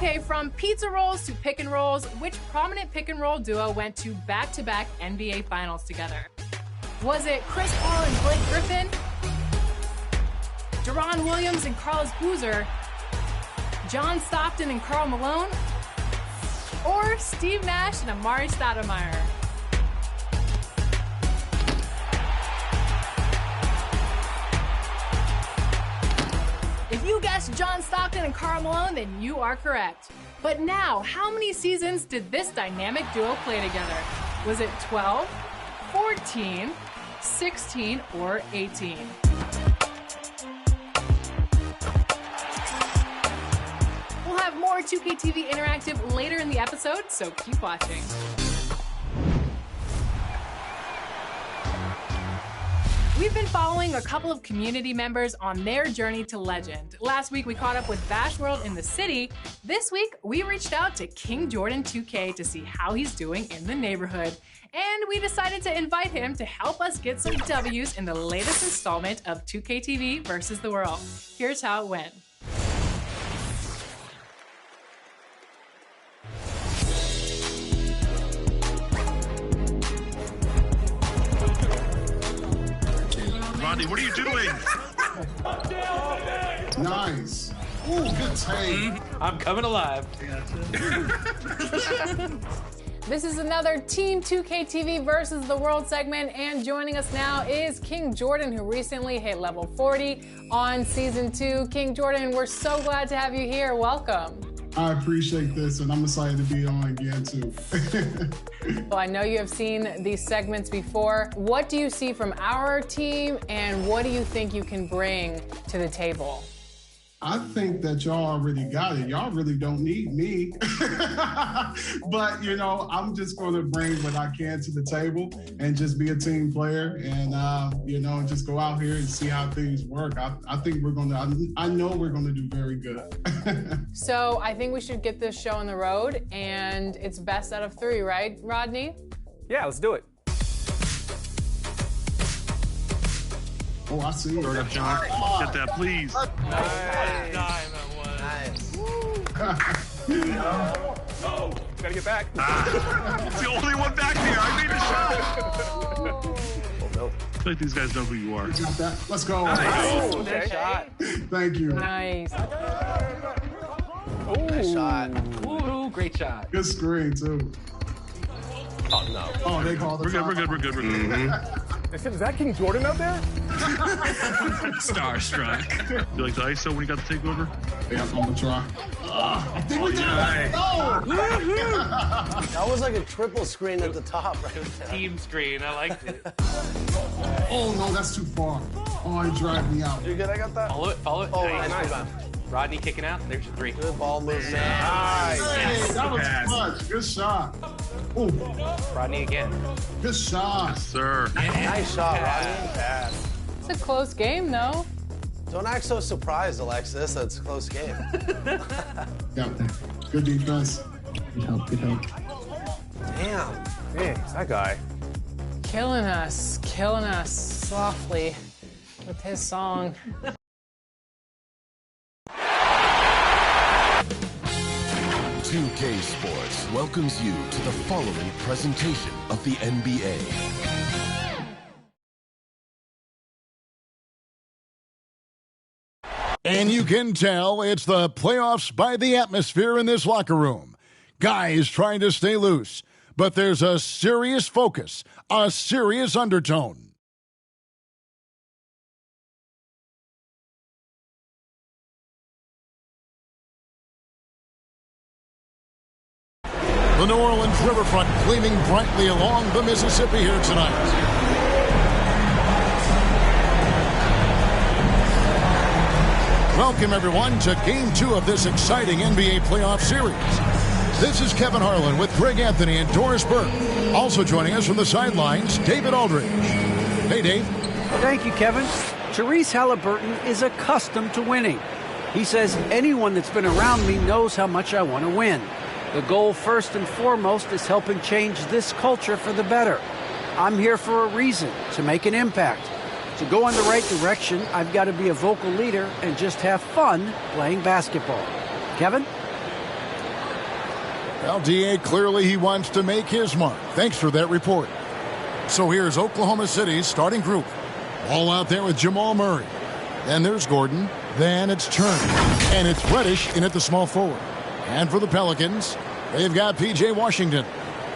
Okay, from pizza rolls to pick and rolls, which prominent pick and roll duo went to back-to-back NBA Finals together? Was it Chris Paul and Blake Griffin? Deron Williams and Carlos Boozer? John Stockton and Karl Malone? Or Steve Nash and Amari Stoudemire? If you guessed John Stockton and Karl Malone, then you are correct. But now, how many seasons did this dynamic duo play together? Was it 12, 14, 16, or 18? We'll have more 2K TV Interactive later in the episode, so keep watching. We've been following a couple of community members on their journey to legend. Last week, we caught up with Bash World in the city. This week, we reached out to King Jordan 2K to see how he's doing in the neighborhood. And we decided to invite him to help us get some W's in the latest installment of 2K TV versus the world. Here's how it went. Rodney, what are you doing? Nice. Ooh, good take. I'm coming alive. This is another Team 2K TV versus the world segment, and joining us now is King Jordan, who recently hit level 40 on Season 2. King Jordan, we're so glad to have you here. Welcome. I appreciate this, and I'm excited to be on again, too. Well, I know you have seen these segments before. What do you see from our team, and what do you think you can bring to the table? I think that y'all already got it. Y'all really don't need me. But, you know, I'm just going to bring what I can to the table and just be a team player and, you know, just go out here and see how things work. I think we're going to, I know we're going to do very good. So I think we should get this show on the road, and it's best out of 3, right, Rodney? Yeah, let's do it. Oh, I see. Start up, John. Get that, please. Nice. Gotta get back. It's the only one back here. I made a shot. Oh, no. I feel like these guys know who you are. You got that? Let's go. Nice. Okay. Shot. Thank you. Nice. Ooh. Nice shot. Ooh, great shot. Good screen, too. Oh, no. Oh, they called the We're good. Is that King Jordan out there? Starstruck. You like the ISO when you got the takeover? Yeah, I'm going to try. I think we did it. That was like a triple screen at the top right there. Team screen. I liked it. Oh, no, that's too far. Oh, he dragged me out. You good? I got that? Follow it. Oh, Nice. nice. Rodney kicking out. There's your 3. Good ball movement. Nice. Hey, that was clutch. Good shot. Ooh, Rodney again. good shot. Yes, sir. Nice shot, Rodney. It's a close game, though. Don't act so surprised, Alexis. That's a close game. Yeah, good defense. Good help. Damn. Hey, that guy. Killing us softly with his song. 2K Sports welcomes you to the following presentation of the NBA. And you can tell it's the playoffs by the atmosphere in this locker room. Guys trying to stay loose, but there's a serious focus, a serious undertone. The New Orleans riverfront gleaming brightly along the Mississippi here tonight. Welcome, everyone, to Game 2 of this exciting NBA playoff series. This is Kevin Harlan with Greg Anthony and Doris Burke. Also joining us from the sidelines, David Aldridge. Hey, Dave. Thank you, Kevin. Therese Halliburton is accustomed to winning. He says anyone that's been around me knows how much I want to win. The goal, first and foremost, is helping change this culture for the better. I'm here for a reason, to make an impact. To go in the right direction, I've got to be a vocal leader and just have fun playing basketball. Kevin? Well, D.A., clearly he wants to make his mark. Thanks for that report. So here's Oklahoma City's starting group. All out there with Jamal Murray. Then there's Gordon. Then it's Turner. And it's Reddish in at the small forward. And for the Pelicans, they've got P.J. Washington.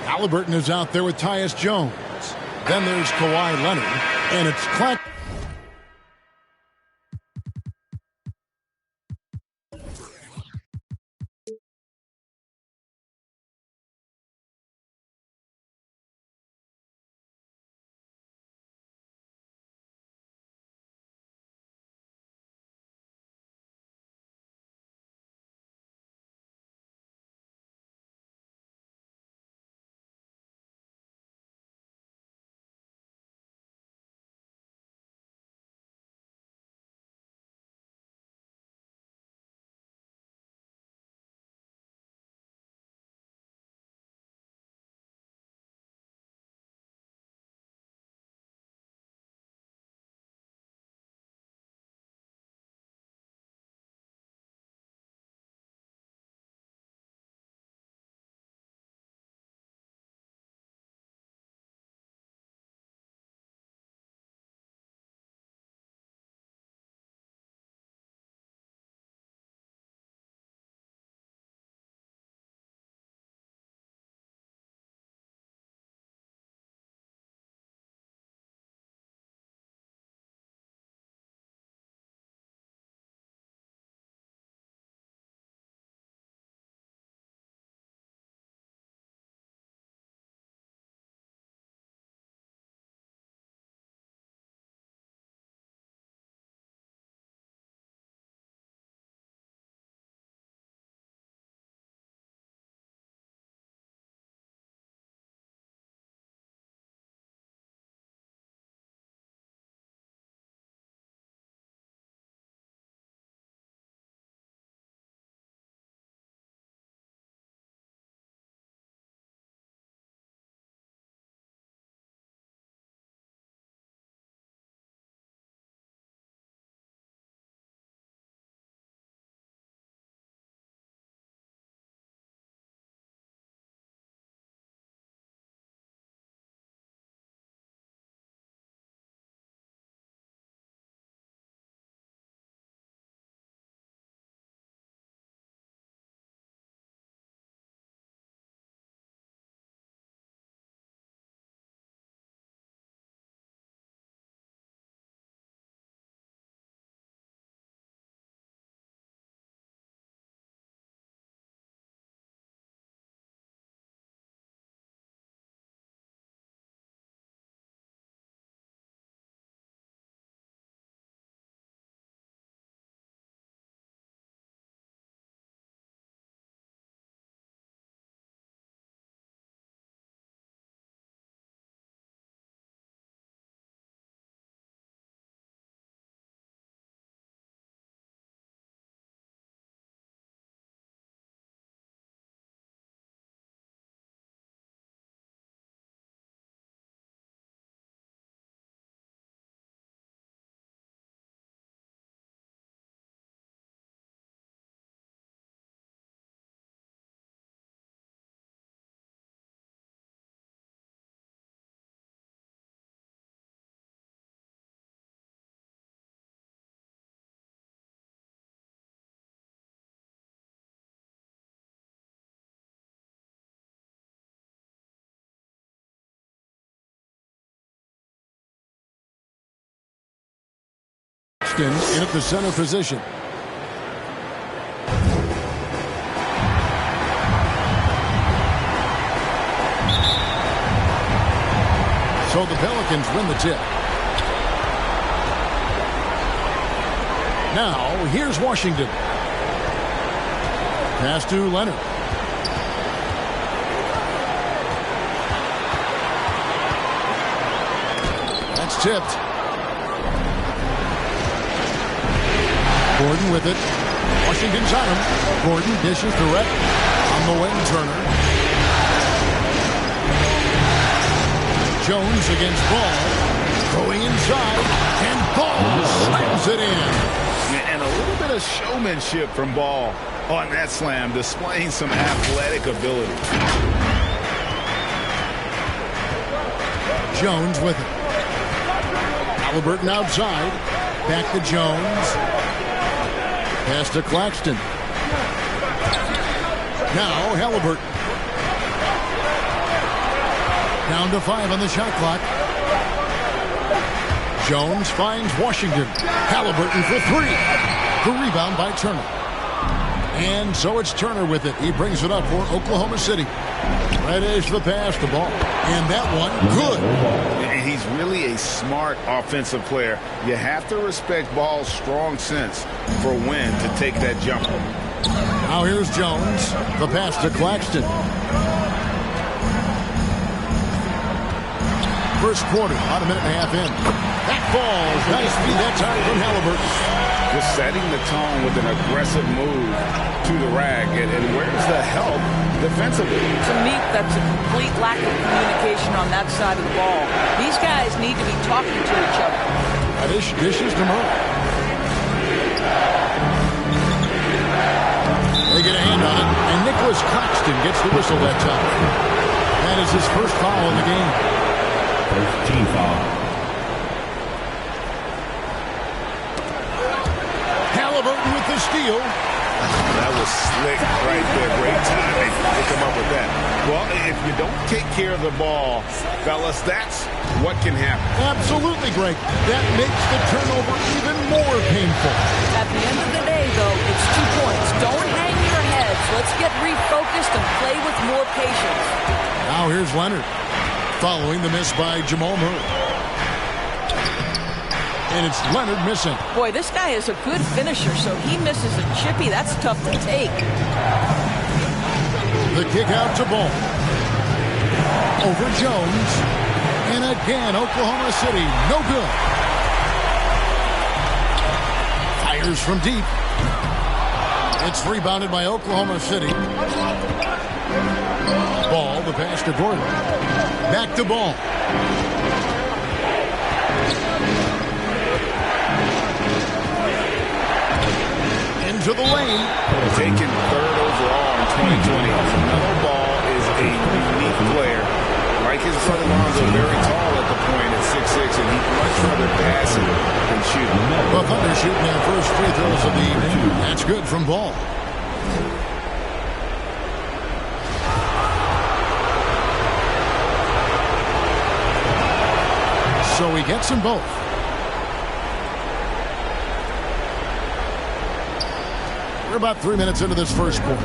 Halliburton is out there with Tyus Jones. Then there's Kawhi Leonard. And it's Clack. In at the center position. So the Pelicans win the tip. Now, here's Washington. Pass to Leonard. That's tipped. Gordon with it. Washington's on him. Gordon dishes direct on the wing. Turner. Jones against Ball. Going inside. And Ball slams it in. And a little bit of showmanship from Ball on that slam, displaying some athletic ability. Jones with it. Halliburton outside. Back to Jones. Pass to Claxton. Now Halliburton. Down to 5 on the shot clock. Jones finds Washington. Halliburton for 3. The rebound by Turner. And so it's Turner with it. He brings it up for Oklahoma City. Reddish the pass, the ball. And that one, good. He's really a smart offensive player. You have to respect Ball's strong sense for when to take that jumper. Now here's Jones. The pass to Claxton. First quarter, about a minute and a half in. That falls. Nice feed that time from Halliburton. Just setting the tone with an aggressive move to the rag. And where's the help defensively? To me, that's a complete lack of communication on that side of the ball. These guys need to be talking to each other. Dishes to Melo. They get a hand on it, and Nicholas Claxton gets the whistle that time. That is his first foul in the game. First team foul. Halliburton with the steal. That was slick right there. Great timing to come up with that. Well, if you don't take care of the ball, fellas, that's what can happen. Absolutely, Greg. That makes the turnover even more painful. At the end of the day, though, it's 2 points. Don't hang your heads. Let's get refocused and play with more patience. Now here's Leonard. Following the miss by Jamal Murray. And it's Leonard missing. Boy, this guy is a good finisher, so he misses a chippy. That's tough to take. The kick out to Ball. Over Jones. And again, Oklahoma City, no good. Fires from deep. It's rebounded by Oklahoma City. Ball, the pass to Gordon. Back to Ball. Into the lane. Taken 3rd overall in 2020. Melo Ball is a unique player. Like his brother Lonzo, very tall at the point at 6'6", and he'd much rather pass than shoot. The Thunder shooting their first free throws of the evening. That's good from Ball. So he gets them both. We're about 3 minutes into this first quarter.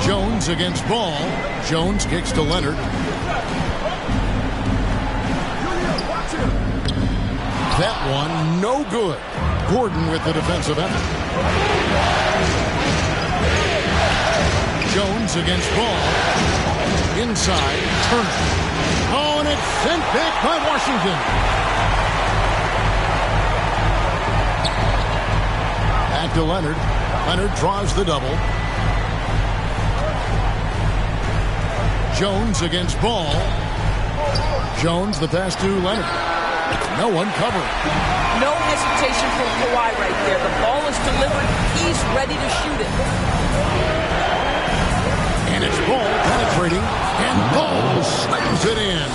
Jones against Ball. Jones kicks to Leonard. That one, no good. Gordon with the defensive effort. Jones against Ball. Inside, Turner. Oh, and it's sent back by Washington. Back to Leonard. Leonard draws the double. Jones against Ball. Jones, the pass to Leonard. No one covering. No hesitation from Kawhi right there. The ball is delivered. He's ready to shoot it. And it's Ball penetrating, and Ball slams it in.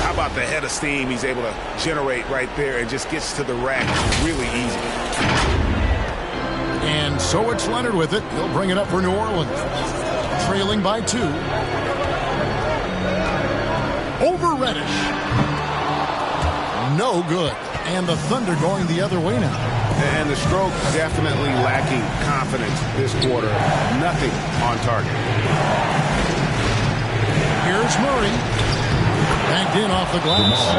How about the head of steam he's able to generate right there and just gets to the rack really easy. And so it's Leonard with it. He'll bring it up for New Orleans. Trailing by 2. Over Reddish. No good. And the Thunder going the other way now. And the stroke definitely lacking confidence this quarter. Nothing on target. Here's Murray. Backed in off the glass.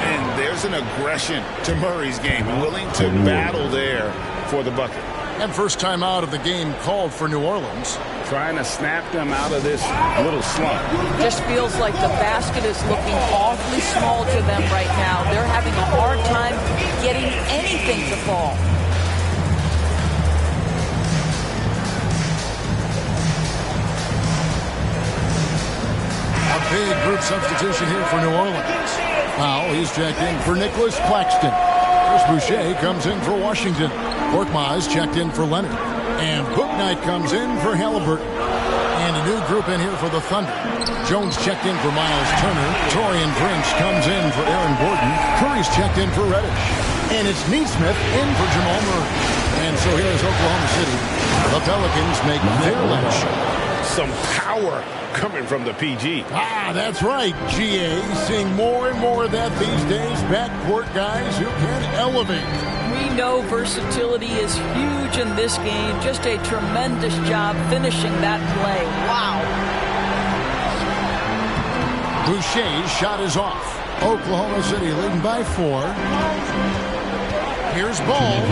And there's an aggression to Murray's game. Willing to battle there for the bucket. And first time out of the game called for New Orleans. Trying to snap them out of this little slump. Just feels like the basket is looking awfully small to them right now. They're having a hard time getting anything to fall. A big group substitution here for New Orleans. Now he's checked in for Nicholas Claxton. Chris Boucher comes in for Washington. Korkmaz checked in for Leonard. And Bouknight comes in for Halliburton. And a new group in here for the Thunder. Jones checked in for Miles Turner. Torian Prince comes in for Aaron Gordon. Curry's checked in for Reddish. And it's Neesmith in for Jamal Murray. And so here is Oklahoma City. The Pelicans make their last shot. Some power coming from the PG. That's right, GA. Seeing more and more of that these days. Backcourt guys who can elevate. We know versatility is huge in this game. Just a tremendous job finishing that play. Wow. Boucher's shot is off. Oklahoma City leading by 4. Here's ball.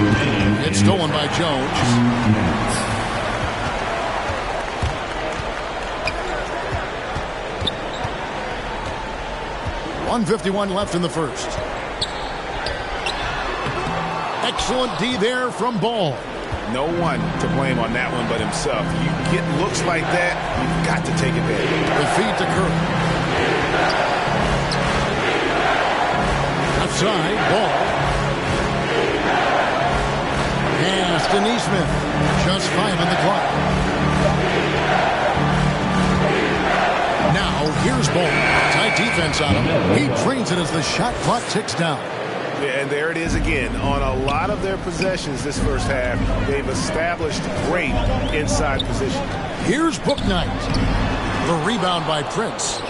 It's stolen by Jones. 1:51 left in the first. Excellent D there from Ball. No one to blame on that one but himself. You get looks like that, you've got to take advantage. The feed to Curry. Left side, Ball. Pass to Neesmith. Just 5 on the clock. Now, here's Ball. Tight defense on him. He drains it as the shot clock ticks down. Yeah, and there it is again. On a lot of their possessions this first half, they've established great inside position. Here's Bouknight. The rebound by Prince.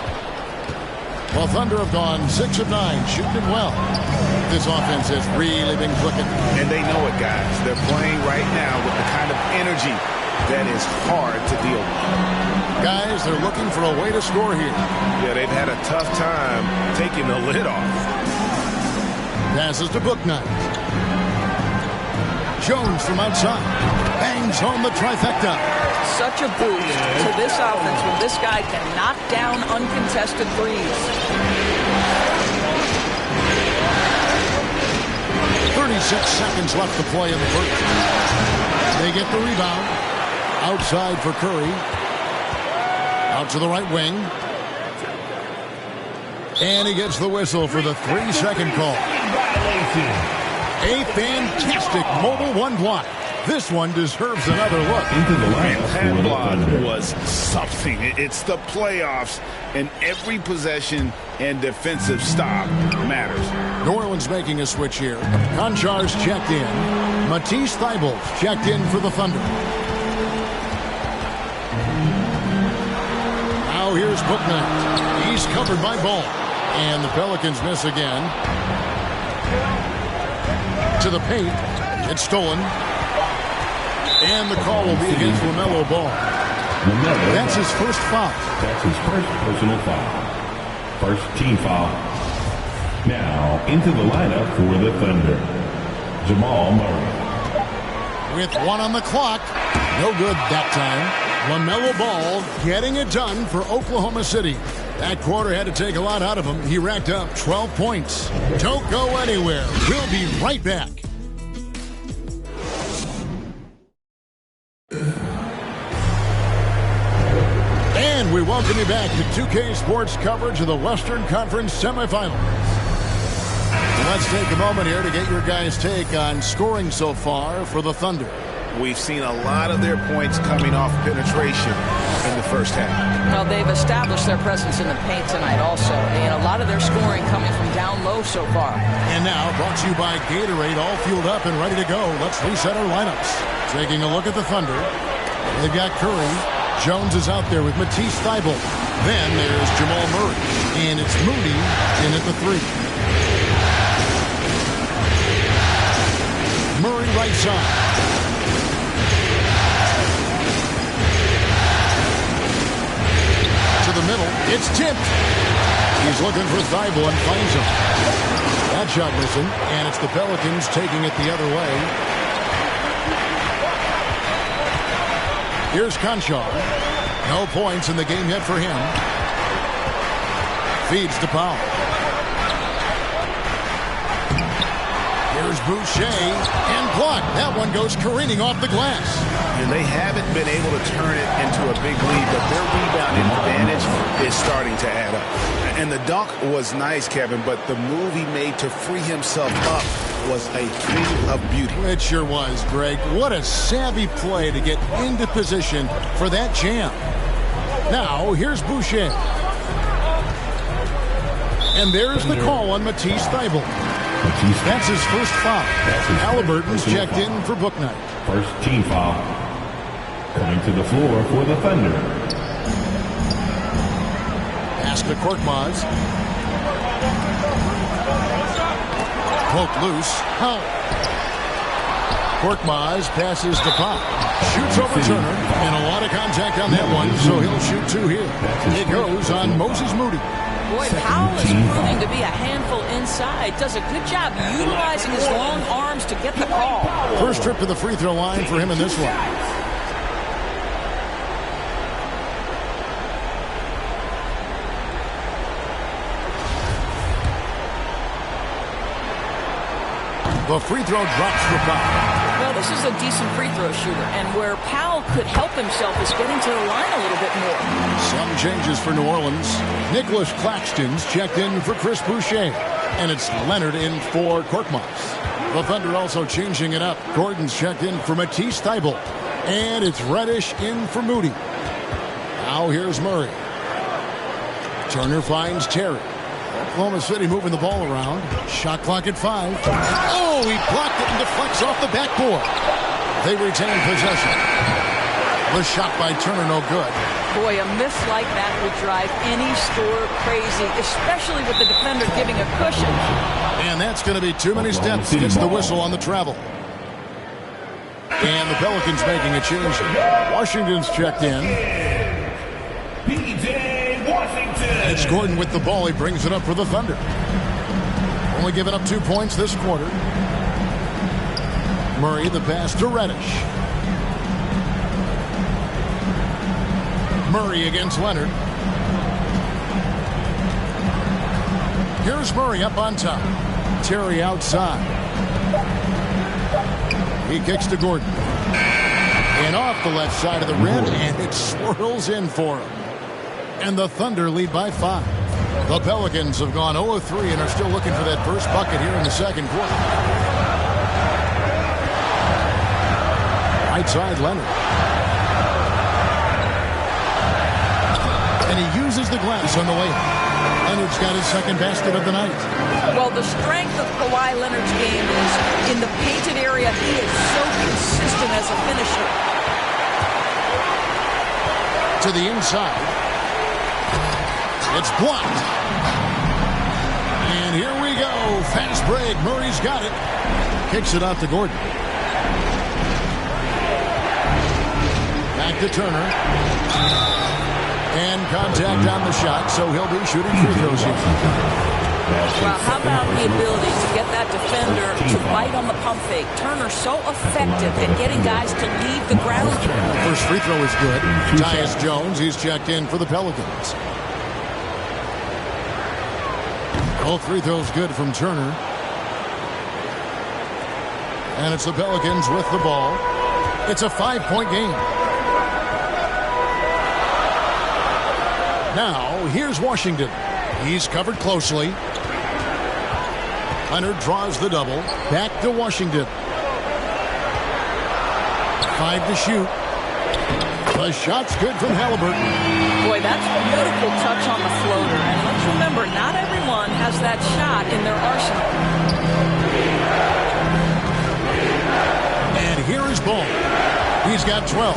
Well, Thunder have gone 6 of 9, shooting it well. This offense has really been clicking. And they know it, guys. They're playing right now with the kind of energy that is hard to deal with. Guys, they're looking for a way to score here. Yeah, they've had a tough time taking the lid off. Passes to Bouknight. Jones from outside. Bangs home the trifecta. Such a boost to this offense when this guy can knock down uncontested threes. 36 seconds left to play in the first. They get the rebound. Outside for Curry. Out to the right wing. And he gets the whistle for the 3-second call. A fantastic mobile one block. This one deserves another look. Into the line. That block was something. It's the playoffs, and every possession and defensive stop matters. New Orleans making a switch here. Konchar's checked in. Matisse Thybulle checked in for the Thunder. Now here's Bouknight. He's covered by Ball. And the Pelicans miss again. To the paint. It's stolen. And the call will be against LaMelo Ball. That's his first foul. That's his first personal foul. First team foul. Now into the lineup for the Thunder, Jamal Murray. With 1 on the clock. No good that time. LaMelo Ball getting it done for Oklahoma City. That quarter had to take a lot out of him. He racked up 12 points. Don't go anywhere. We'll be right back. And we welcome you back to 2K Sports coverage of the Western Conference semifinals. Let's take a moment here to get your guys' take on scoring so far for the Thunder. We've seen a lot of their points coming off penetration in the first half. Well, they've established their presence in the paint tonight also, and a lot of their scoring coming from down low so far. And now, brought to you by Gatorade, all fueled up and ready to go. Let's reset our lineups. Taking a look at the Thunder. They've got Curry. Jones is out there with Matisse Thybulle. Then there's Jamal Murray. And it's Moody in at the 3. Murray right side. To the middle. It's tipped. He's looking for Thybulle and finds him. That shot missing. And it's the Pelicans taking it the other way. Here's Konchar. No points in the game yet for him. Feeds to Powell. Here's Boucher. And blocked. That one goes careening off the glass. and they haven't been able to turn it into a big lead, but their rebounding advantage is starting to add up. And the dunk was nice, Kevin, but the move he made to free himself up was a thing of beauty. It sure was, Greg. What a savvy play to get into position for that jam. Now, here's Boucher. And there's the call on Matisse Thybulle. That's his first foul. Halliburton's checked in for book night. First team foul. Coming to the floor for the Thunder. Pass to Korkmaz. Poked loose. Out. Korkmaz passes to Pop. Shoots over Turner. And a lot of contact on that one, so he'll shoot two here. It goes on Moses Moody. Boy, Powell is proving to be a handful inside. Does a good job utilizing his long arms to get the call. First trip to the free throw line for him in this one. The free throw drops for Powell. Well, this is a decent free throw shooter, and where Powell could help himself is getting to the line a little bit more. Some changes for New Orleans. Nicholas Claxton's checked in for Chris Boucher, and it's Leonard in for Korkmaz. The Thunder also changing it up. Gordon's checked in for Matisse Thybulle, and it's Reddish in for Moody. Now here's Murray. Turner finds Terry. Oklahoma City moving the ball around. Shot clock at 5. Oh, he blocked it and deflects off the backboard. They retain possession. The shot by Turner no good. Boy, a miss like that would drive any scorer crazy, especially with the defender giving a cushion. And that's going to be too many steps. Gets the whistle on the travel. And the Pelicans making a change. Washington's checked in. It's Gordon with the ball. He brings it up for the Thunder. Only giving up 2 points this quarter. Murray, the pass to Reddish. Murray against Leonard. Here's Murray up on top. Terry outside. He kicks to Gordon. And off the left side of the rim, and it swirls in for him. And the Thunder lead by 5. The Pelicans have gone 0-3 and are still looking for that first bucket here in the second quarter. Right side, Leonard. And he uses the glass on the layup. Leonard's got his second basket of the night. Well, the strength of Kawhi Leonard's game is in the painted area. He is so consistent as a finisher. To the inside. It's blocked. And here we go. Fast break. Murray's got it. Kicks it out to Gordon. Back to Turner. And contact on the shot, so he'll be shooting free throws here. Well, how about the ability to get that defender to bite on the pump fake? Turner's so effective at getting guys to leave the ground. First free throw is good. Tyus Jones, he's checked in for the Pelicans. All free throws good from Turner. And it's the Pelicans with the ball. It's a 5-point game. Now, here's Washington. He's covered closely. Leonard draws the double. Back to Washington. 5 to shoot. The shot's good from Halliburton. Boy, that's a beautiful touch on the floater. And let's remember, not everyone has that shot in their arsenal. And here is Ball. He's got 12.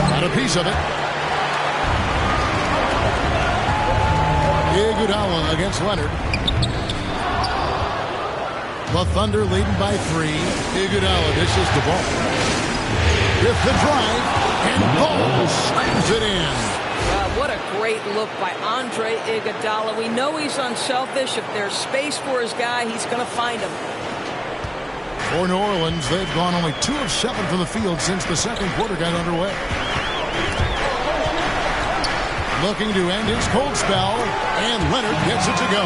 Got a piece of it. Iguodala against Leonard. The Thunder leading by 3. Iguodala dishes the ball. With the drive, and Ball slams it in. What a great look by Andre Iguodala. We know he's unselfish. If there's space for his guy, he's going to find him. For New Orleans, they've gone only 2 of 7 from the field since the second quarter got underway. Looking to end his cold spell, and Leonard gets it to go.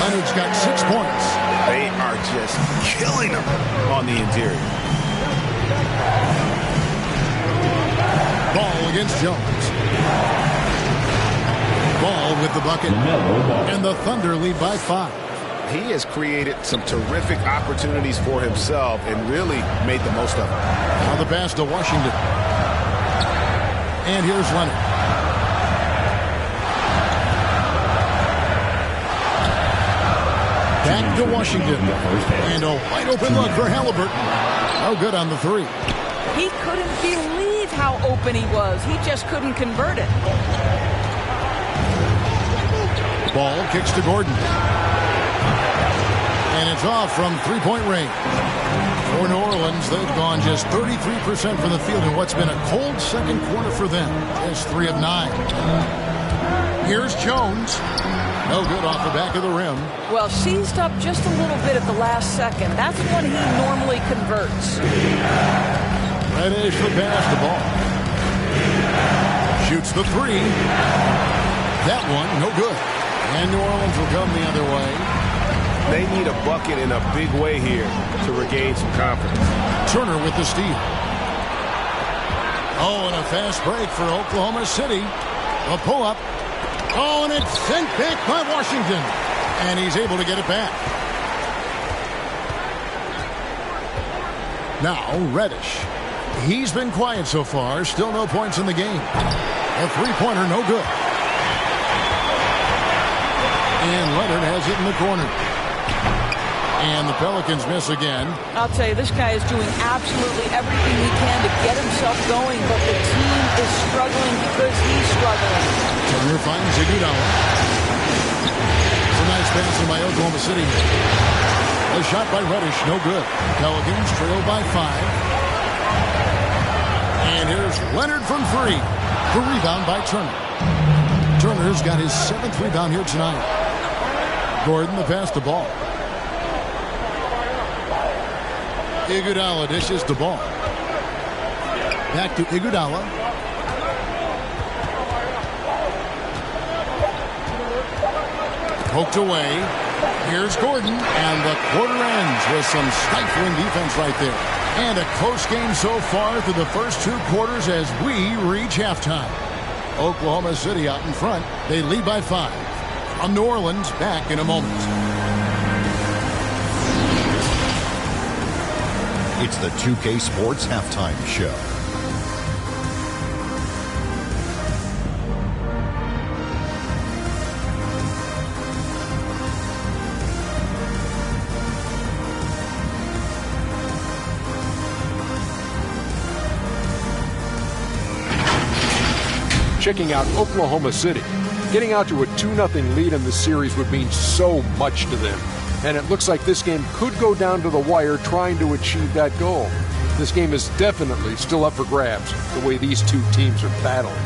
Leonard's got 6 points. They are just killing him on the interior. Ball against Jones. Ball with the bucket. And the Thunder lead by 5. He has created some terrific opportunities for himself and really made the most of them. Now the pass to Washington. And here's Leonard. Back to Washington. And a wide open look for Halliburton. No good on the 3. He couldn't believe how open he was. He just couldn't convert it. Ball kicks to Gordon. And it's off from 3-point range. For New Orleans, they've gone just 33% from the field in what's been a cold second quarter for them. Just 3 of 9. Here's Jones. No good off the back of the rim. Well, seized up just a little bit at the last second. That's when he normally converts. Reddish the pass, the ball. Shoots the 3. That one, no good. And New Orleans will come the other way. They need a bucket in a big way here to regain some confidence. Turner with the steal. Oh, and a fast break for Oklahoma City. A pull-up. Oh, and it's sent back by Washington. And he's able to get it back. Now, Reddish. He's been quiet so far. Still no points in the game. A three-pointer, no good. And Leonard has it in the corner. And the Pelicans miss again. I'll tell you, this guy is doing absolutely everything he can to get himself going, but the team is struggling because he's struggling. Turner finds Iguodala. It's a nice pass by Oklahoma City. A shot by Reddish, no good. Pelicans trail by 5. And here's Leonard from 3. The rebound by Turner. Turner's got his 7th rebound here tonight. Gordon the pass to Ball. Iguodala dishes the ball. Back to Iguodala. Poked away. Here's Gordon. And the quarter ends with some stifling defense right there. And a close game so far through the first 2 quarters as we reach halftime. Oklahoma City out in front. They lead by 5. From New Orleans, back in a moment. It's the 2K Sports Halftime Show. Checking out Oklahoma City. Getting out to a 2-0 lead in the series would mean so much to them. And it looks like this game could go down to the wire trying to achieve that goal. This game is definitely still up for grabs, the way these two teams are battling.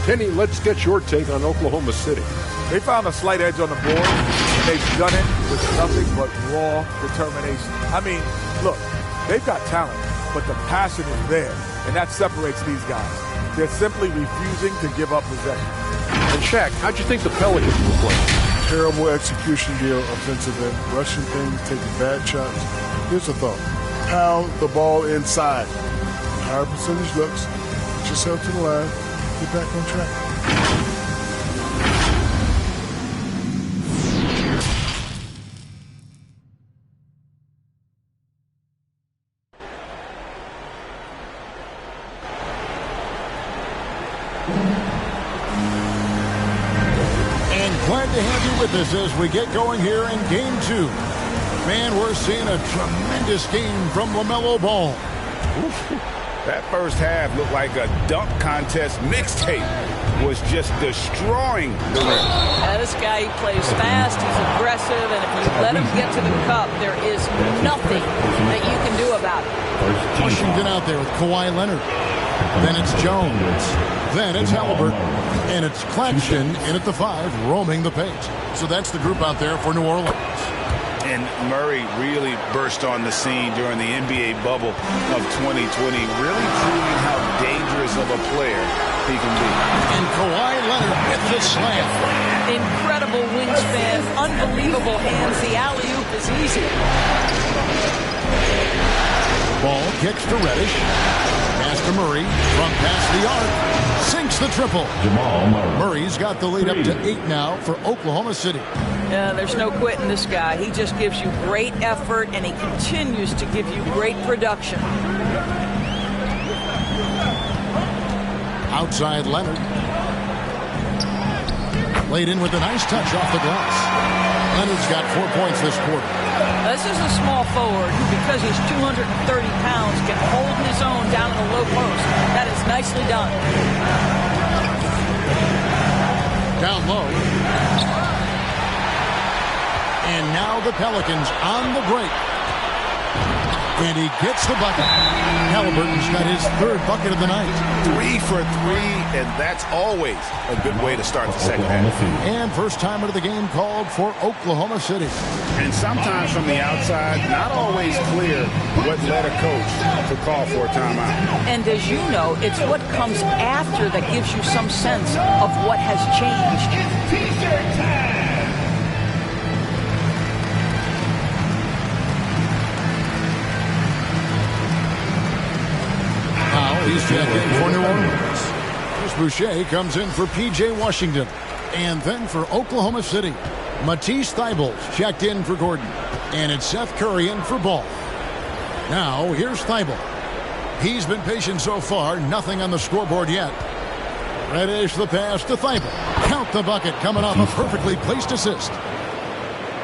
Kenny, let's get your take on Oklahoma City. They found a slight edge on the board, and they've done it with nothing but raw determination. I mean, look, they've got talent, but the passion is there, and that separates these guys. They're simply refusing to give up possession. And Shaq, how'd you think the Pelicans will play? Terrible execution deal offensive end, rushing things, taking bad shots. Here's the thought. Pound the ball inside. Higher percentage looks. Get yourself to the line. Get back on track. Glad to have you with us as we get going here in Game 2. Man, we're seeing a tremendous game from LaMelo Ball. That first half looked like a dunk contest mixtape. Was just destroying the rim. This guy, he plays fast, he's aggressive, and if you let him get to the cup, there is nothing that you can do about it. Washington out there with Kawhi Leonard. Then it's Jones. Then it's Halliburton. And it's Claxton in at the 5, roaming the paint. So that's the group out there for New Orleans. And Murray really burst on the scene during the NBA bubble of 2020, really proving how dangerous of a player he can be. And Kawhi Leonard with the slam. Incredible wingspan, unbelievable hands. The alley-oop is easy. Ball kicks to Reddish. Pass to Murray. From past the arc. Sinks the triple. Jamal Murray. Murray's got the lead up to 8 now for Oklahoma City. Yeah, there's no quitting this guy. He just gives you great effort, and he continues to give you great production. Outside Leonard. Laid in with a nice touch off the glass. Leonard's got 4 points this quarter. This is a small forward who, because he's 230 pounds, can hold his own down in the low post. That is nicely done. Down low. And now the Pelicans on the break. And he gets the bucket. Halliburton's got his 3rd bucket of the night. 3 for 3, and that's always a good way to start the second half. And first time out of the game called for Oklahoma City. And sometimes from the outside, not always clear what led a coach to call for a timeout. And as you know, it's what comes after that gives you some sense of what has changed. T-shirt time. He's checked in for New Orleans. Chris Boucher comes in for P.J. Washington. And then for Oklahoma City, Matisse Thybulle's checked in for Gordon. And it's Seth Curry in for Ball. Now, here's Thybulle. He's been patient so far, nothing on the scoreboard yet. Reddish the pass to Thybulle. Count the bucket coming off a perfectly placed assist.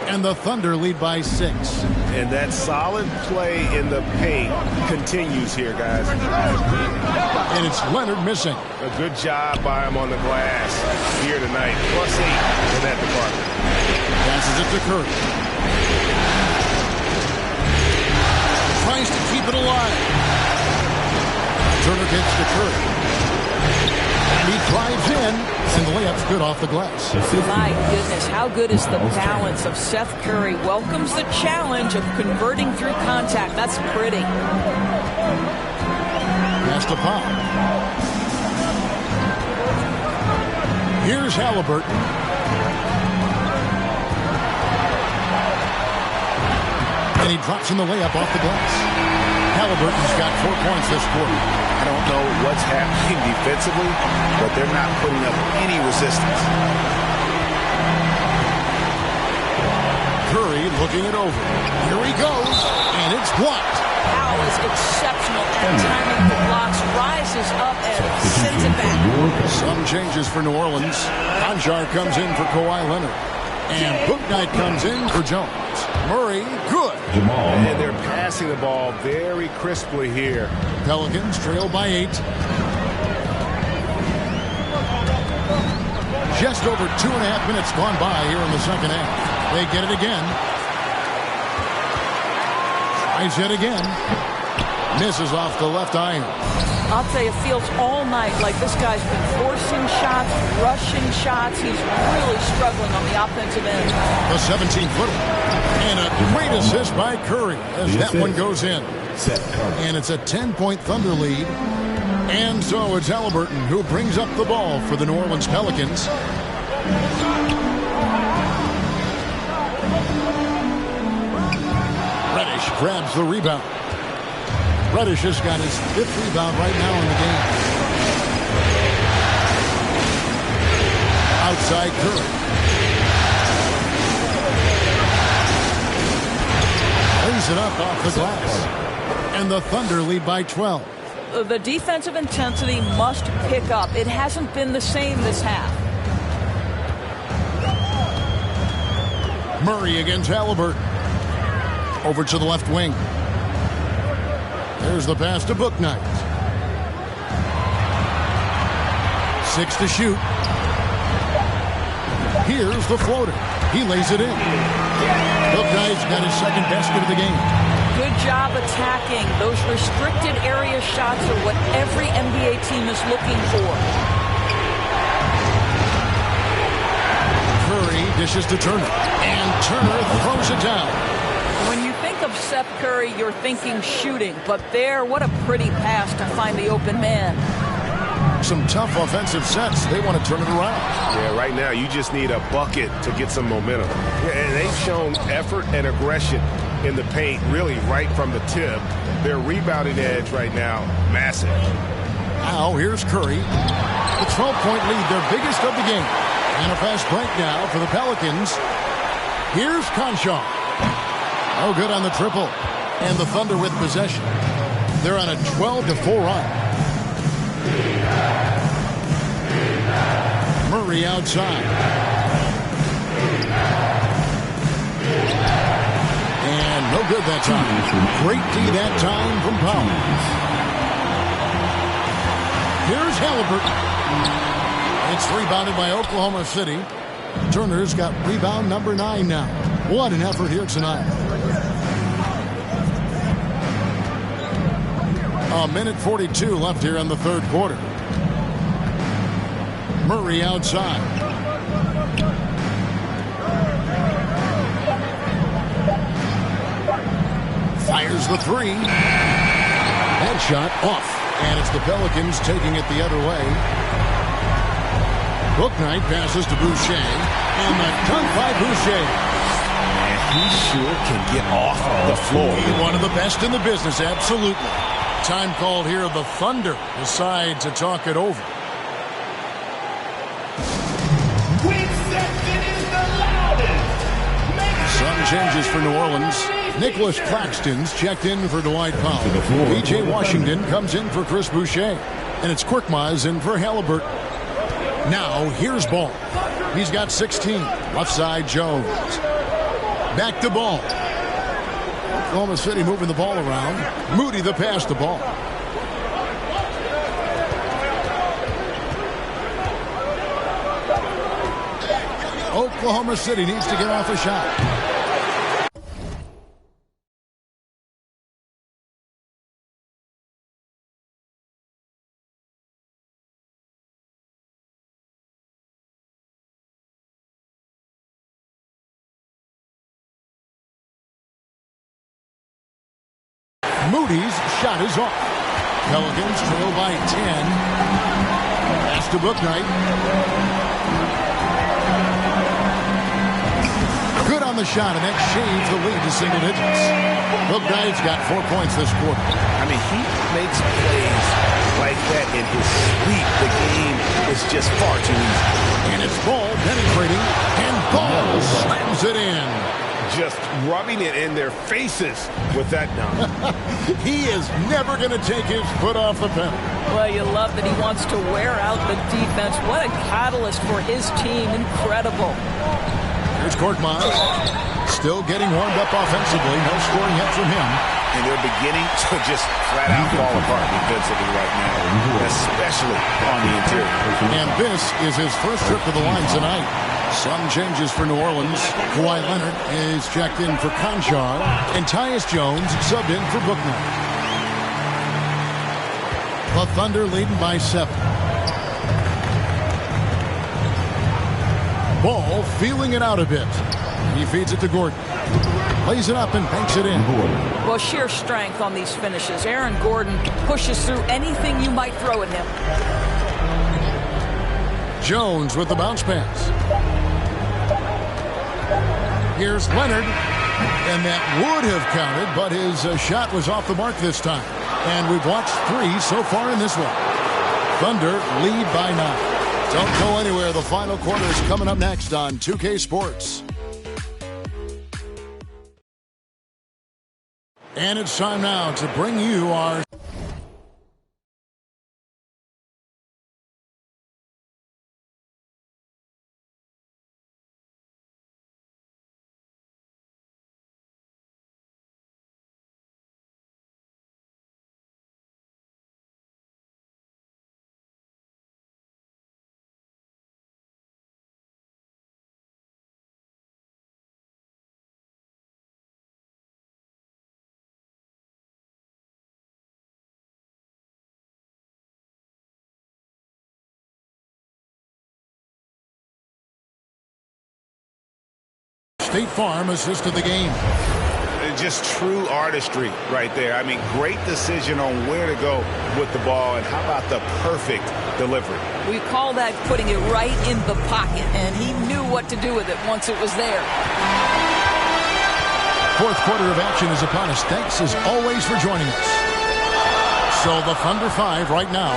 And the Thunder lead by 6. And that solid play in the paint continues here, guys. And it's Leonard missing. A good job by him on the glass here tonight. +8 in that department. Passes it to Curry. Tries to keep it alive. Turner gets to Curry. And he drives in, and the layup's good off the glass. My goodness, how good is the balance of Seth Curry? Welcomes the challenge of converting through contact. That's pretty. Pass to Pop. Here's Halliburton. And he drops in the layup off the glass. Halliburton's got 4 points this quarter. I don't know what's happening defensively, but they're not putting up any resistance. Curry looking it over. Here he goes, and it's blocked. Powell is exceptional at timing the blocks, rises up and sends it back. Some changes for New Orleans. Conjar comes in for Kawhi Leonard. And Bouknight comes in for Jones. Murray, good. And they're passing the ball very crisply here. Pelicans trail by 8. Just over 2.5 minutes gone by here in the second half. They get it again. Tries it again. Misses off the left iron. I'll tell you, it feels all night like this guy's been forcing shots, rushing shots. He's really struggling on the offensive end. The 17-footer. And a great assist by Curry as that one goes in. And it's a 10-point Thunder lead. And so it's Halliburton who brings up the ball for the New Orleans Pelicans. Reddish grabs the rebound. Reddish has got his 5th rebound right now in the game. Outside Curry. Lays it up off the glass. And the Thunder lead by 12. The defensive intensity must pick up. It hasn't been the same this half. Murray against Halliburton. Over to the left wing. There's the pass to Bouknight. 6 to shoot. Here's the floater. He lays it in. Bouknight's got his 2nd basket of the game. Good job attacking. Those restricted area shots are what every NBA team is looking for. Curry dishes to Turner. And Turner throws it down. of Seth Curry, you're thinking shooting. But there, what a pretty pass to find the open man. Some tough offensive sets. They want to turn it around. Yeah, right now you just need a bucket to get some momentum. Yeah, and they've shown effort and aggression in the paint, really right from the tip. Their rebounding edge right now, massive. Now here's Curry. The 12-point lead, their biggest of the game. And a fast break now for the Pelicans. Here's Conchar. No good on the triple. And the Thunder with possession. They're on a 12-4 run. Murray outside. And no good that time. Great D that time from Powell. Here's Halliburton. It's rebounded by Oklahoma City. Turner's got rebound number 9 now. What an effort here tonight. A minute 42 left here in the third quarter. Murray outside. Fires the three. Headshot off. And it's the Pelicans taking it the other way. Bouknight passes to Boucher. And the dunk by Boucher. And he sure can get off the floor. One of the best in the business, absolutely. Time called here. The Thunder decide to talk it over. Some changes for New Orleans. Nicholas Claxton's checked in for Dwight Powell. P.J. Washington comes in for Chris Boucher. And it's Korkmaz in for Halliburton. Now, here's Ball. He's got 16. Left side, Jones. Back to Ball. Oklahoma City moving the ball around. Moody the pass to Ball. Oklahoma City needs to get off a shot. Moody's shot is off. Pelicans trail by 10. Pass to Bouknight. Good on the shot, and that shaves the lead to single digits. Bouknight's got 4 points this quarter. I mean, he makes plays like that in his sleep. The game is just far too easy. And it's Ball penetrating, and Ball slams it in. Just rubbing it in their faces with that dunk. He is never going to take his foot off the pedal. Well, you love that he wants to wear out the defense. What a catalyst for his team. Incredible. Here's Korkmaz. Still getting warmed up offensively. No scoring yet from him. And they're beginning to just flat out fall apart defensively right now, especially on the interior. And this is his first trip to the line tonight. Some changes for New Orleans. Kawhi Leonard is checked in for Conchar. And Tyus Jones subbed in for Bouknight. The Thunder leading by 7. Ball feeling it out a bit. He feeds it to Gordon. Lays it up and banks it in. Well, sheer strength on these finishes. Aaron Gordon pushes through anything you might throw at him. Jones with the bounce pass. Here's Leonard. And that would have counted, but his shot was off the mark this time. And we've watched 3 so far in this one. Thunder lead by 9. Don't go anywhere. The final quarter is coming up next on 2K Sports. And it's time now to bring you our... State Farm assisted the game. and just true artistry right there. I mean, great decision on where to go with the ball, and how about the perfect delivery? We call that putting it right in the pocket, and he knew what to do with it once it was there. Fourth quarter of action is upon us. Thanks as always for joining us. So the Thunder 5 right now.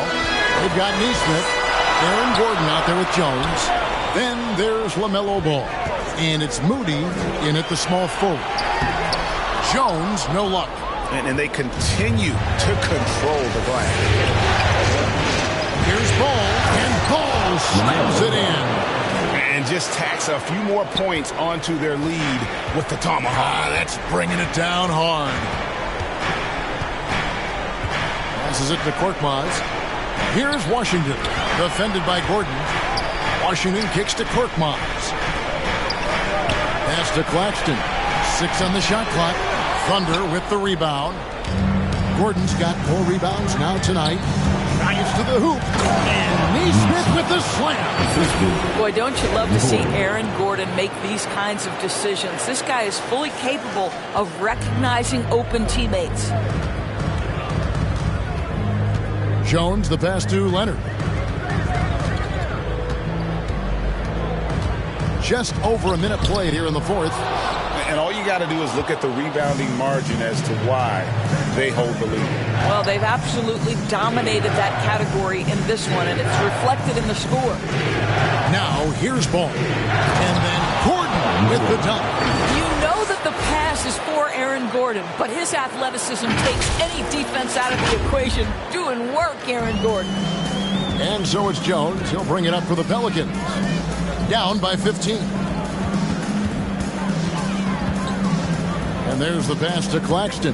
They've got Neesmith, Aaron Gordon out there with Jones. Then there's Melo Ball. And it's Moody in at the small forward. Jones, no luck. And they continue to control the glass. Here's Ball, and Ball slams it in. And just tacks a few more points onto their lead with the tomahawk. That's bringing it down hard. Passes it to Korkmaz. Here's Washington, defended by Gordon. Washington kicks to Korkmaz. Pass to Claxton. 6 on the shot clock. Thunder with the rebound. Gordon's got 4 rebounds now tonight. Drives to the hoop. And Neesmith with the slam. Boy, don't you love to see Aaron Gordon make these kinds of decisions. This guy is fully capable of recognizing open teammates. Jones, the pass to Leonard. Just over a minute played here in the fourth. And all you got to do is look at the rebounding margin as to why they hold the lead. Well, they've absolutely dominated that category in this one, and it's reflected in the score. Now, here's Ball. And then Gordon with the dunk. You know that the pass is for Aaron Gordon, but his athleticism takes any defense out of the equation. Doing work, Aaron Gordon. And so it's Jones. He'll bring it up for the Pelicans. Down by 15. And there's the pass to Claxton.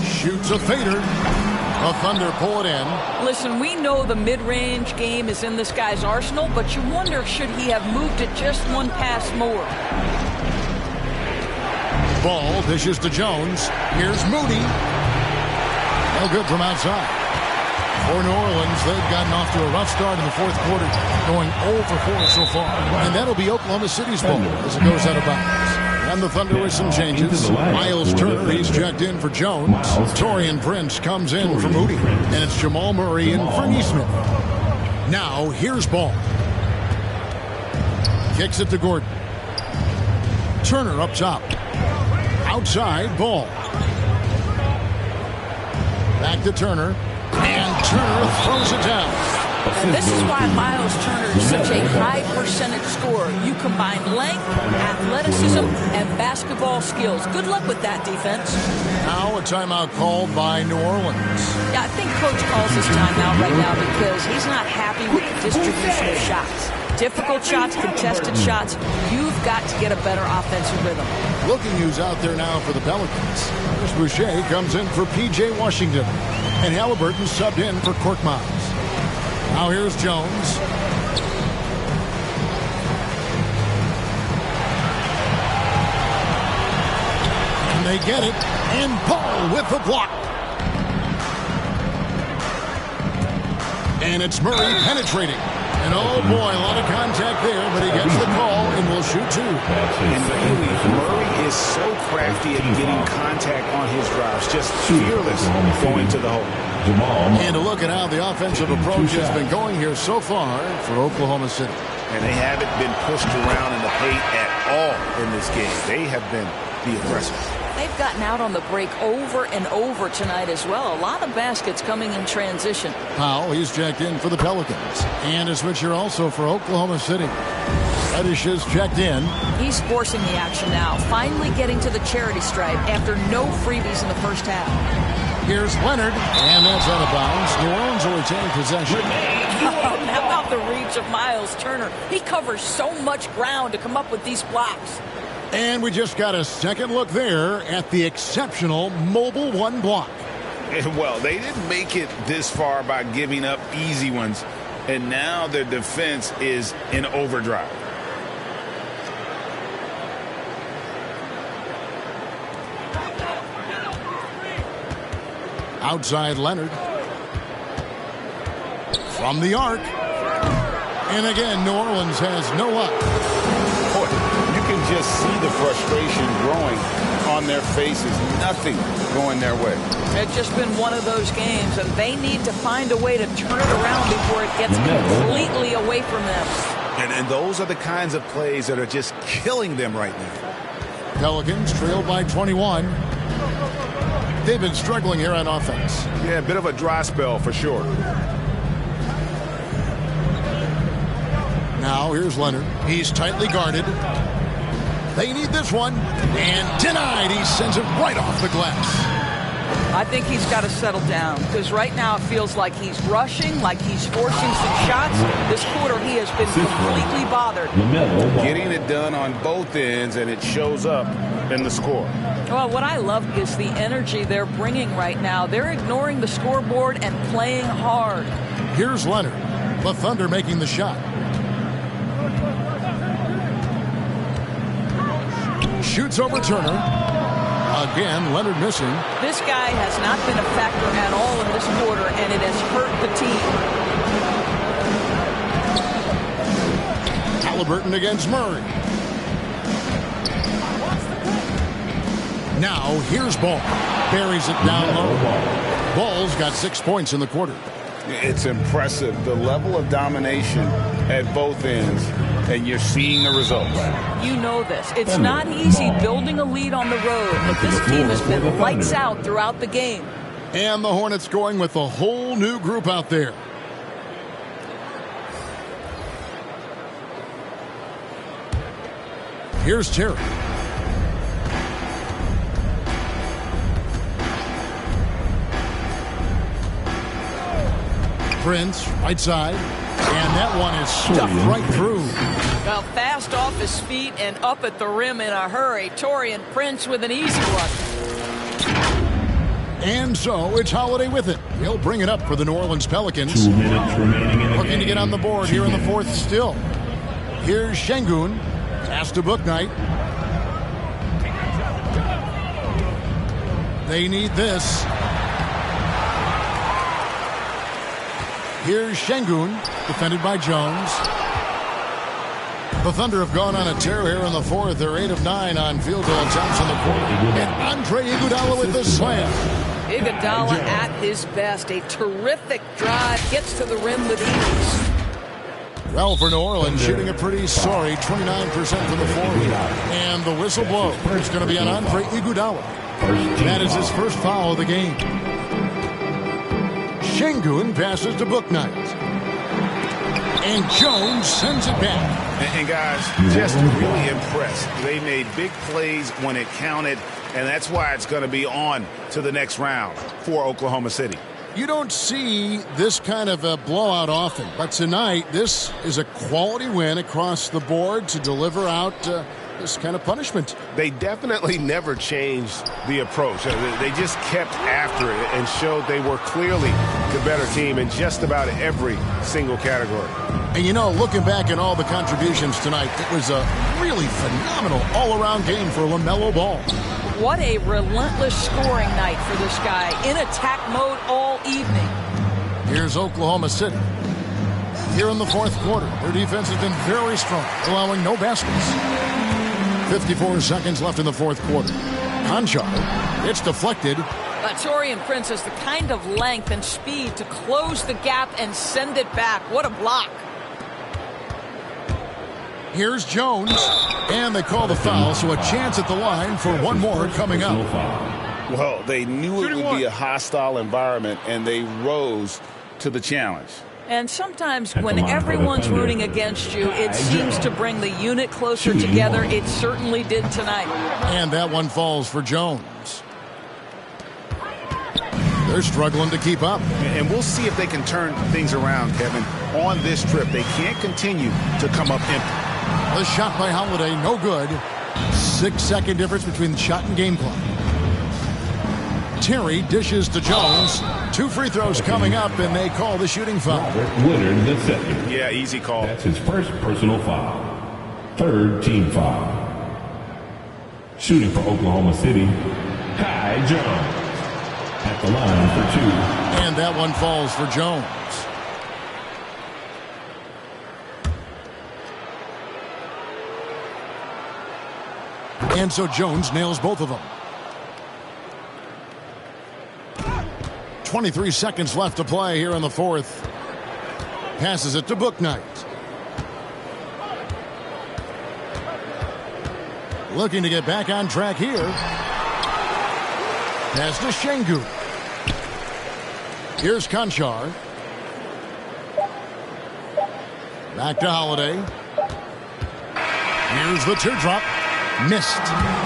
Shoots a fader. The Thunder pull it in. Listen, we know the mid-range game is in this guy's arsenal, but you wonder, should he have moved it just one pass more? Ball dishes to Jones. Here's Moody. No good from outside. For New Orleans, they've gotten off to a rough start in the fourth quarter, going 0 for 4 so far. And that'll be Oklahoma City's ball as it goes out of bounds. And the Thunder with some changes. Miles Turner, he's checked in for Jones. Taurean Prince comes in for Moody. And it's Jamal Murray in for Neesmith. Now, here's Ball. Kicks it to Gordon. Turner up top. Outside, Ball. Back to Turner. And Turner throws it down. And this is why Miles Turner is such a high percentage scorer. You combine length, athleticism, and basketball skills. Good luck with that, defense. Now a timeout called by New Orleans. Yeah, I think Coach calls his timeout right now because he's not happy with the distribution of shots. Difficult shots, contested shots. You've got to get a better offensive rhythm. Looking who's out there now for the Pelicans. Chris Boucher comes in for P.J. Washington. And Halliburton subbed in for Korkmaz. Now here's Jones. And they get it. And Ball with the block. And it's Murray penetrating. And oh boy, a lot of contact there, but he gets the call and will shoot 2. And Bailey, Murray is so crafty at getting contact on his drives, just fearless going to the hole. And a look at how the offensive approach has been going here so far for Oklahoma City. And they haven't been pushed around in the paint at all in this game. They have been the aggressors. They've gotten out on the break over and over tonight as well. A lot of baskets coming in transition. Powell, he's checked in for the Pelicans. And a switcher also for Oklahoma City. Reddish is checked in. He's forcing the action now, finally getting to the charity stripe after no freebies in the first half. Here's Leonard, and that's out of bounds. New Orleans will retain possession. How about the reach of Miles Turner? He covers so much ground to come up with these blocks. And we just got a second look there at the exceptional Mobile 1 block. Well, they didn't make it this far by giving up easy ones, and now their defense is in overdrive. Outside Leonard. From the arc. And again, New Orleans has no luck. boy, you can just see the frustration growing on their faces. Nothing going their way. It's just been one of those games, and they need to find a way to turn it around before it gets completely away from them. And those are the kinds of plays that are just killing them right now. Pelicans trail by 21. They've been struggling here on offense. Yeah, a bit of a dry spell for sure. Now here's Leonard. He's tightly guarded. They need this one. And denied. He sends it right off the glass. I think he's got to settle down, because right now it feels like he's rushing, like he's forcing some shots. This quarter he has been completely bothered. Getting it done on both ends, and it shows up in the score. Well, what I love is the energy they're bringing right now. They're ignoring the scoreboard and playing hard. Here's Leonard. The Thunder making the shot. Shoots over Turner. Again, Leonard missing. This guy has not been a factor at all in this quarter, and it has hurt the team. Halliburton against Murray. Now, here's Ball. Buries it down low. Ball's got 6 points in the quarter. It's impressive, the level of domination at both ends, and you're seeing the results. You know this. It's not easy building a lead on the road, but this team has been lights out throughout the game. And the Hornets going with a whole new group out there. Here's Terry. Prince, right side. And that one is stuffed right through. Well, fast off his feet and up at the rim in a hurry. Taurean Prince with an easy one. And so it's Holiday with it. He'll bring it up for the New Orleans Pelicans. 2 minutes remaining in the Looking game. to get on the board here in the fourth still. Here's Şengün. Pass to Bouknight. They need this. Here's Şengün, defended by Jones. The Thunder have gone on a tear here in the fourth. They're 8 of 9 on field goal attempts in the fourth. And Andre Iguodala with the slam. Iguodala at his best. A terrific drive. Gets to the rim with ease. Well, for New Orleans, shooting a pretty sorry 29% from the floor. And the whistle blows. It's going to be on Andre Iguodala. That is his first foul of the game. Şengün passes to Bouknight. And Jones sends it back. And guys, just really impressed. They made big plays when it counted, and that's why it's going to be on to the next round for Oklahoma City. You don't see this kind of a blowout often, but tonight this is a quality win across the board to deliver out this kind of punishment. They definitely never changed the approach. They just kept after it and showed they were clearly the better team in just about every single category. And you know, looking back at all the contributions tonight, it was a really phenomenal all-around game for LaMelo Ball. What a relentless scoring night for this guy. In attack mode all evening. Here's Oklahoma City. Here in the fourth quarter, their defense has been very strong, allowing no baskets. 54 seconds left in the fourth quarter. Conchar, it's deflected. Taurean Prince has the kind of length and speed to close the gap and send it back. What a block. Here's Jones, and they call the foul, so a chance at the line for one more coming up. Well, they knew it would be a hostile environment, and they rose to the challenge. And sometimes when everyone's rooting against you, it seems to bring the unit closer together. It certainly did tonight. And that one falls for Jones. They're struggling to keep up. And we'll see if they can turn things around, Kevin. On this trip, they can't continue to come up empty. The shot by Holiday, no good. 6-second difference between the shot and game clock. Terry dishes to Jones. 2 free throws coming up, and they call the shooting foul. Woodard the second. Yeah, easy call. That's his first personal foul. Third team foul. Shooting for Oklahoma City, Kai Jones. At the line for 2. And that one falls for Jones. And so Jones nails both of them. 23 seconds left to play here in the fourth. Passes it to Bouknight. Looking to get back on track here. Pass to Şengün. Here's Konchar. Back to Holiday. Here's the teardrop. Missed.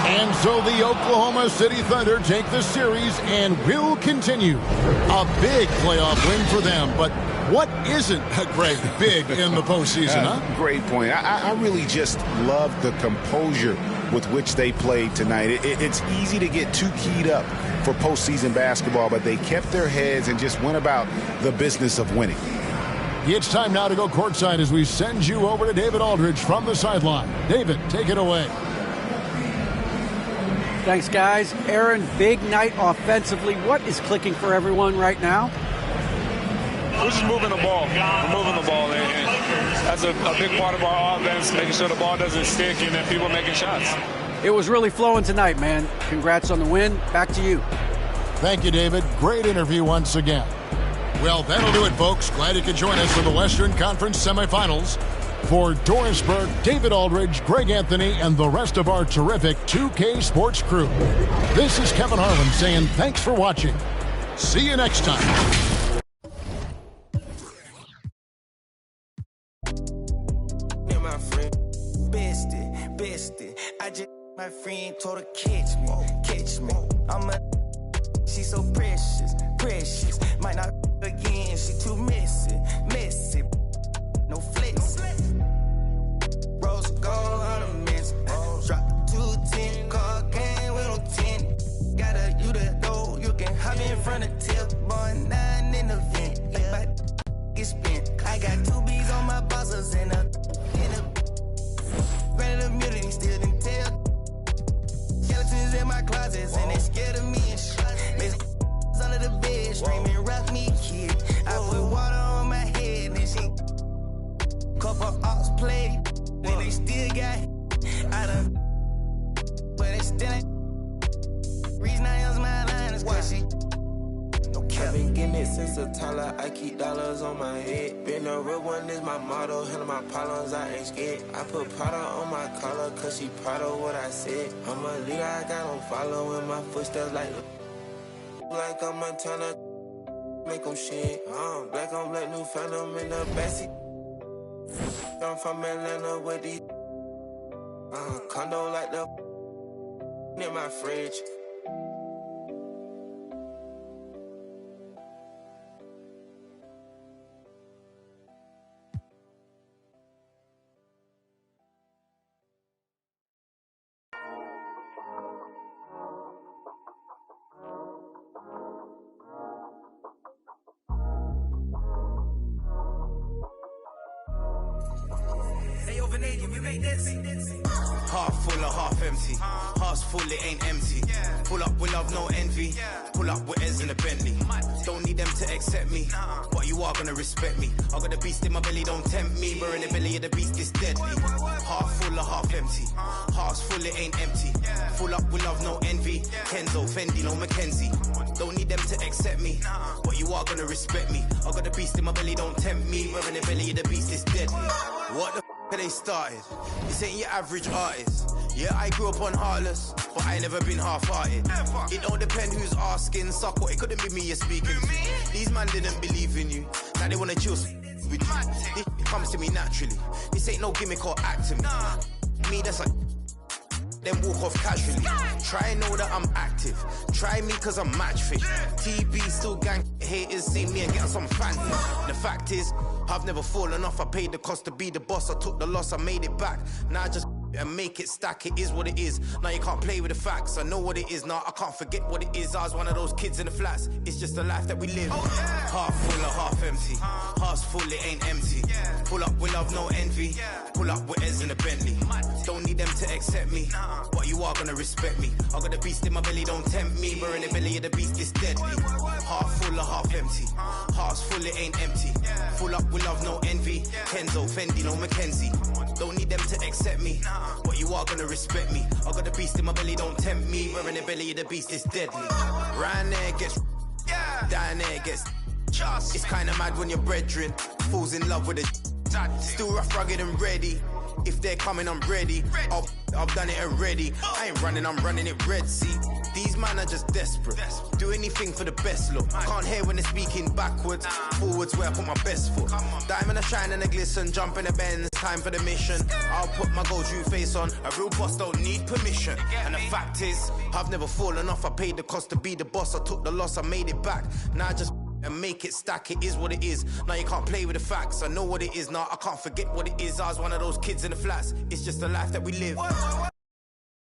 And so the Oklahoma City Thunder take the series and will continue. A big playoff win for them, but what isn't, Greg, big in the postseason, huh? Great point. I really just love the composure with which they played tonight. It's easy to get too keyed up for postseason basketball, but they kept their heads and just went about the business of winning. It's time now to go courtside as we send you over to David Aldridge from the sideline. David, take it away. Thanks, guys. Aaron, big night offensively. What is clicking for everyone right now? We're just moving the ball. We're moving the ball. And that's a big part of our offense, making sure the ball doesn't stick and then people making shots. It was really flowing tonight, man. Congrats on the win. Back to you. Thank you, David. Great interview once again. Well, that'll do it, folks. Glad you could join us for the Western Conference semifinals. For Doris Burke, David Aldridge, Greg Anthony, and the rest of our terrific 2K Sports crew, this is Kevin Harlan saying thanks for watching. See you next time. My friend told her catch me. She's so precious. Might not again, she too messy. No flex. Rose gold ornaments. Drop 210, car game with no 10. Gotta you to know you can hop in front of tip. Boy, 9 in the vent. Like my get spent. I got 2 B's on my bosses and a granted immunity still didn't tell. Skeletons in my closets and they scared of me and shit. Under the bed, screaming, rock me, kid. I put water on my head and she couple ops played. Then they still got I done, but they still ain't. Reason I use my line is cause she I've been getting it since a toddler. I keep dollars on my head. Been a real one is my motto. Handle my problems, I ain't scared. I put Prada on my collar, cause she proud of what I said. I'm a leader, I got on following my footsteps like I'm Montana. Make them shit. Black on black, new phantom in the backseat. I'm from Atlanta with these condo like the in my fridge. Half full or half empty. Heart's full, it ain't empty. Pull up with love, no envy. Pull up with Ez in a Bentley. Don't need them to accept me, but you are gonna respect me. I got the beast in my belly, don't tempt me. We're in the belly of the beast, is deadly. Half full or half empty. Heart's full, it ain't empty. Full up with love, no envy. Kenzo, Fendi, no Mackenzie. Don't need them to accept me, but you are gonna respect me. I got the beast in my belly, don't tempt me. We're in the belly of the beast, is deadly. What the they started? This ain't your average artist. Yeah, I grew up on Heartless, but I never been half-hearted. It don't depend who's asking, suck what, it couldn't be me you're speaking to. These man didn't believe in you, now they wanna chill with you. It comes to me naturally. This ain't no gimmick or act to me. Me, that's like then walk off casually. Try and know that I'm active. Try me cause I'm match fit. TB still gang haters see me and get some fans. The fact is, I've never fallen off. I paid the cost to be the boss. I took the loss, I made it back. Now I just and make it stack. It is what it is. Now you can't play with the facts. I know what it is now. I can't forget what it is. I was one of those kids in the flats. It's just the life that we live. Half full or half empty. Heart's full, it ain't empty. Pull up with love, no envy. Pull up with Ez in a Bentley. Don't need them to accept me, but you are gonna respect me. I got the beast in my belly, don't tempt me. We're in the belly of the beast, it's deadly. Half full or half empty. Heart's full, it ain't empty. Full up with love, no envy. Kenzo, Fendi, no Mackenzie. Don't need need them to accept me, but you are gonna respect me. I got the beast in my belly, don't tempt me. Wearing the belly of the beast is deadly. Round there gets, down there gets. It's kinda mad when your brethren falls in love with a still rough, rugged and ready. If they're coming, I'm ready. I've done it already. I ain't running, I'm running it red. See, these man are just desperate. Do anything for the best look. Can't hear when they're speaking backwards. Forwards where I put my best foot. Diamond a shine and a glisten. Jump in the bend, it's time for the mission. I'll put my gold true face on. A real boss don't need permission. And the fact is, I've never fallen off. I paid the cost to be the boss. I took the loss, I made it back. Now I just and make it stack. It is what it is. Now you can't play with the facts. I know what it is now. I can't forget what it is. I was one of those kids in the flats. It's just the life that we live.